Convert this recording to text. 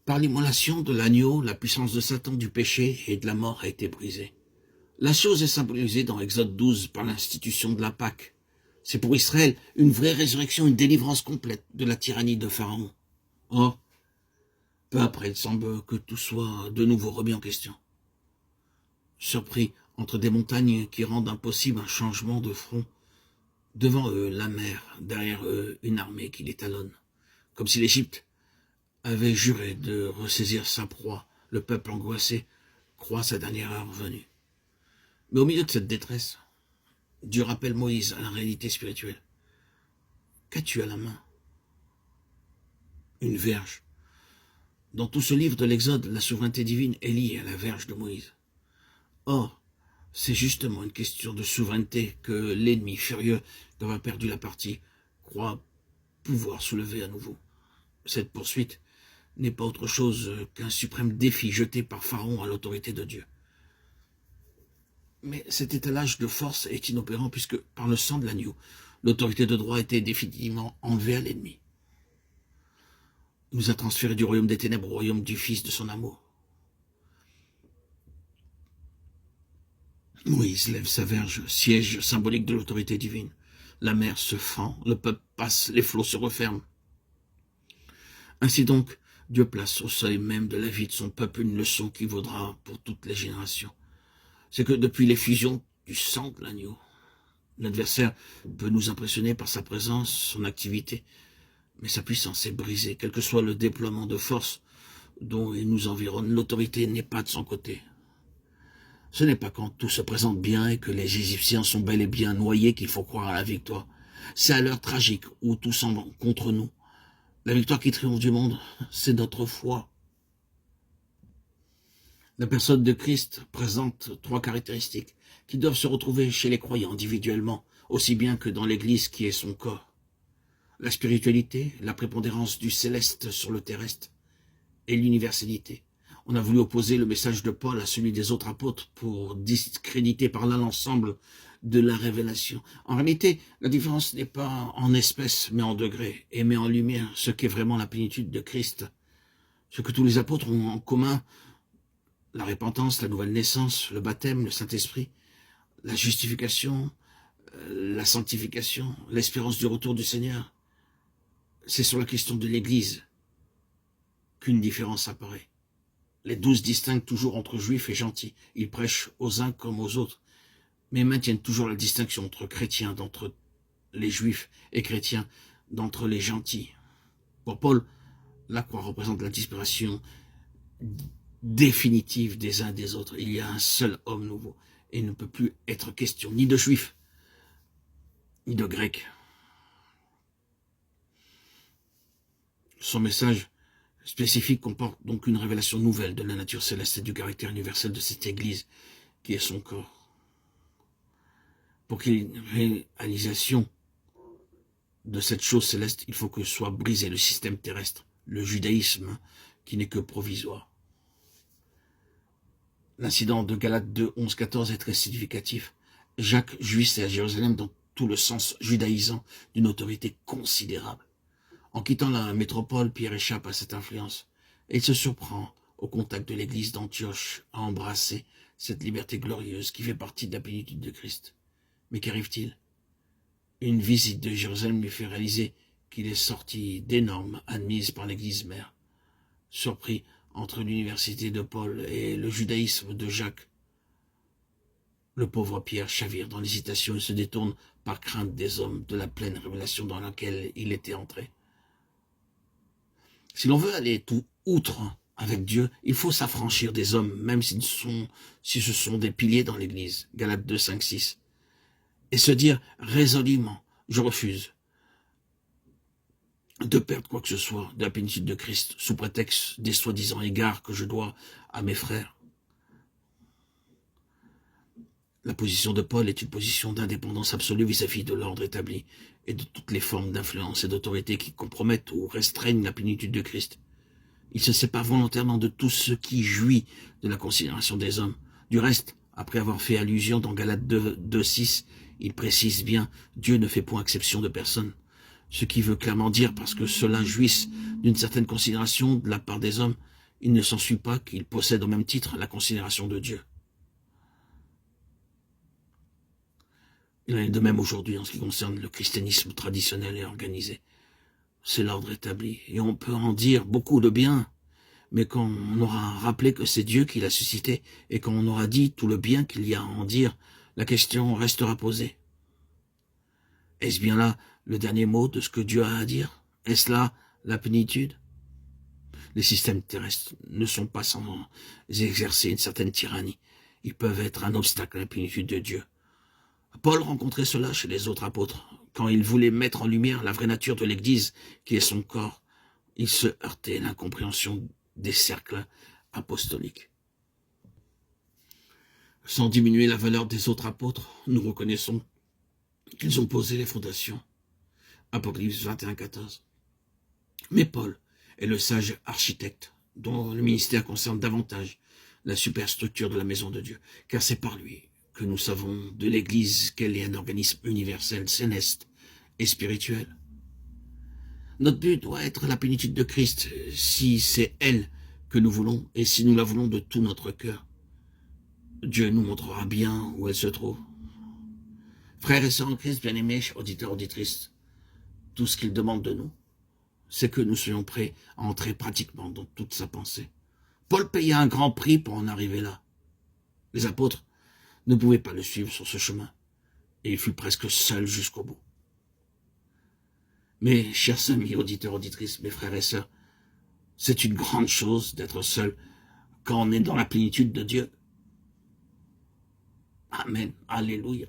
Par l'immolation de l'agneau, la puissance de Satan, du péché et de la mort a été brisée. La chose est symbolisée dans Exode 12 par l'institution de la Pâque. C'est pour Israël une vraie résurrection, une délivrance complète de la tyrannie de Pharaon. Or, peu après, il semble que tout soit de nouveau remis en question. Surpris entre des montagnes qui rendent impossible un changement de front, devant eux la mer, derrière eux une armée qui les talonne. Comme si l'Égypte avait juré de ressaisir sa proie, le peuple angoissé croit sa dernière heure venue. Mais au milieu de cette détresse, Dieu rappelle Moïse à la réalité spirituelle. Qu'as-tu à la main? Une verge. Dans tout ce livre de l'Exode, la souveraineté divine est liée à la verge de Moïse. Or, c'est justement une question de souveraineté que l'ennemi furieux d'avoir perdu la partie croit pouvoir soulever à nouveau. Cette poursuite n'est pas autre chose qu'un suprême défi jeté par Pharaon à l'autorité de Dieu. Mais cet étalage de force est inopérant puisque, par le sang de l'agneau, l'autorité de droit a été définitivement enlevée à l'ennemi. Il nous a transférés du royaume des ténèbres au royaume du Fils de son amour. Moïse lève sa verge, siège symbolique de l'autorité divine. La mer se fend, le peuple passe, les flots se referment. Ainsi donc, Dieu place au seuil même de la vie de son peuple une leçon qui vaudra pour toutes les générations. C'est que depuis l'effusion du sang de l'agneau, l'adversaire peut nous impressionner par sa présence, son activité, mais sa puissance est brisée, quel que soit le déploiement de force dont il nous environne. L'autorité n'est pas de son côté. Ce n'est pas quand tout se présente bien et que les Égyptiens sont bel et bien noyés qu'il faut croire à la victoire. C'est à l'heure tragique où tout semble contre nous. La victoire qui triomphe du monde, c'est notre foi. La personne de Christ présente trois caractéristiques qui doivent se retrouver chez les croyants individuellement, aussi bien que dans l'Église qui est son corps. La spiritualité, la prépondérance du céleste sur le terrestre et l'universalité. On a voulu opposer le message de Paul à celui des autres apôtres pour discréditer par là l'ensemble de la révélation. En réalité, la différence n'est pas en espèces, mais en degrés, et met en lumière ce qu'est vraiment la plénitude de Christ. Ce que tous les apôtres ont en commun, la repentance, la nouvelle naissance, le baptême, le Saint-Esprit, la justification, la sanctification, l'espérance du retour du Seigneur. C'est sur la question de l'Église qu'une différence apparaît. Les 12 distinguent toujours entre juifs et gentils. Ils prêchent aux uns comme aux autres, mais maintiennent toujours la distinction entre chrétiens d'entre les juifs et chrétiens d'entre les gentils. Pour Paul, la croix représente la disparition définitive des uns et des autres. Il y a un seul homme nouveau, et il ne peut plus être question ni de juifs, ni de grecs. Son message spécifique comporte donc une révélation nouvelle de la nature céleste et du caractère universel de cette Église qui est son corps. Pour qu'il y ait une réalisation de cette chose céleste, il faut que soit brisé le système terrestre, le judaïsme qui n'est que provisoire. L'incident de Galates 2, 11, 14 est très significatif. Jacques jouissait à Jérusalem dans tout le sens judaïsant d'une autorité considérable. En quittant la métropole, Pierre échappe à cette influence et il se surprend au contact de l'église d'Antioche à embrasser cette liberté glorieuse qui fait partie de la plénitude de Christ. Mais qu'arrive-t-il? Une visite de Jérusalem lui fait réaliser qu'il est sorti des normes admises par l'église mère. Surpris entre l'université de Paul et le judaïsme de Jacques, le pauvre Pierre chavire dans l'hésitation et se détourne par crainte des hommes de la pleine révélation dans laquelle il était entré. Si l'on veut aller tout outre avec Dieu, il faut s'affranchir des hommes, même si ce sont des piliers dans l'Église, Galates 2, 5, 6, et se dire résolument, je refuse de perdre quoi que ce soit de la plénitude de Christ, sous prétexte des soi-disant égards que je dois à mes frères. La position de Paul est une position d'indépendance absolue vis-à-vis de l'ordre établi et de toutes les formes d'influence et d'autorité qui compromettent ou restreignent la plénitude de Christ. Il se sépare volontairement de tout ce qui jouit de la considération des hommes. Du reste, après avoir fait allusion dans Galates 2, 6, il précise bien « Dieu ne fait point exception de personne ». Ce qui veut clairement dire, parce que cela jouisse d'une certaine considération de la part des hommes, il ne s'ensuit pas qu'il possède au même titre la considération de Dieu. Il en est de même aujourd'hui en ce qui concerne le christianisme traditionnel et organisé. C'est l'ordre établi, et on peut en dire beaucoup de bien, mais quand on aura rappelé que c'est Dieu qui l'a suscité, et quand on aura dit tout le bien qu'il y a à en dire, la question restera posée. Est-ce bien là le dernier mot de ce que Dieu a à dire? Est-ce là la plénitude? Les systèmes terrestres ne sont pas sans exercer une certaine tyrannie. Ils peuvent être un obstacle à la plénitude de Dieu. Paul rencontrait cela chez les autres apôtres. Quand il voulait mettre en lumière la vraie nature de l'Église, qui est son corps, il se heurtait à l'incompréhension des cercles apostoliques. Sans diminuer la valeur des autres apôtres, nous reconnaissons qu'ils ont posé les fondations. Apocalypse 21:14. Mais Paul est le sage architecte dont le ministère concerne davantage la superstructure de la maison de Dieu, car c'est par lui que nous savons de l'Église qu'elle est un organisme universel, céleste et spirituel. Notre but doit être la plénitude de Christ, si c'est elle que nous voulons et si nous la voulons de tout notre cœur. Dieu nous montrera bien où elle se trouve. Frères et sœurs en Christ, bien-aimés, auditeurs, auditrices, tout ce qu'il demande de nous, c'est que nous soyons prêts à entrer pratiquement dans toute sa pensée. Paul paya un grand prix pour en arriver là. Les apôtres ne pouvaient pas le suivre sur ce chemin, et il fut presque seul jusqu'au bout. Mais, chers amis, auditeurs, auditrices, mes frères et sœurs, c'est une grande chose d'être seul quand on est dans la plénitude de Dieu. Amen. Alléluia.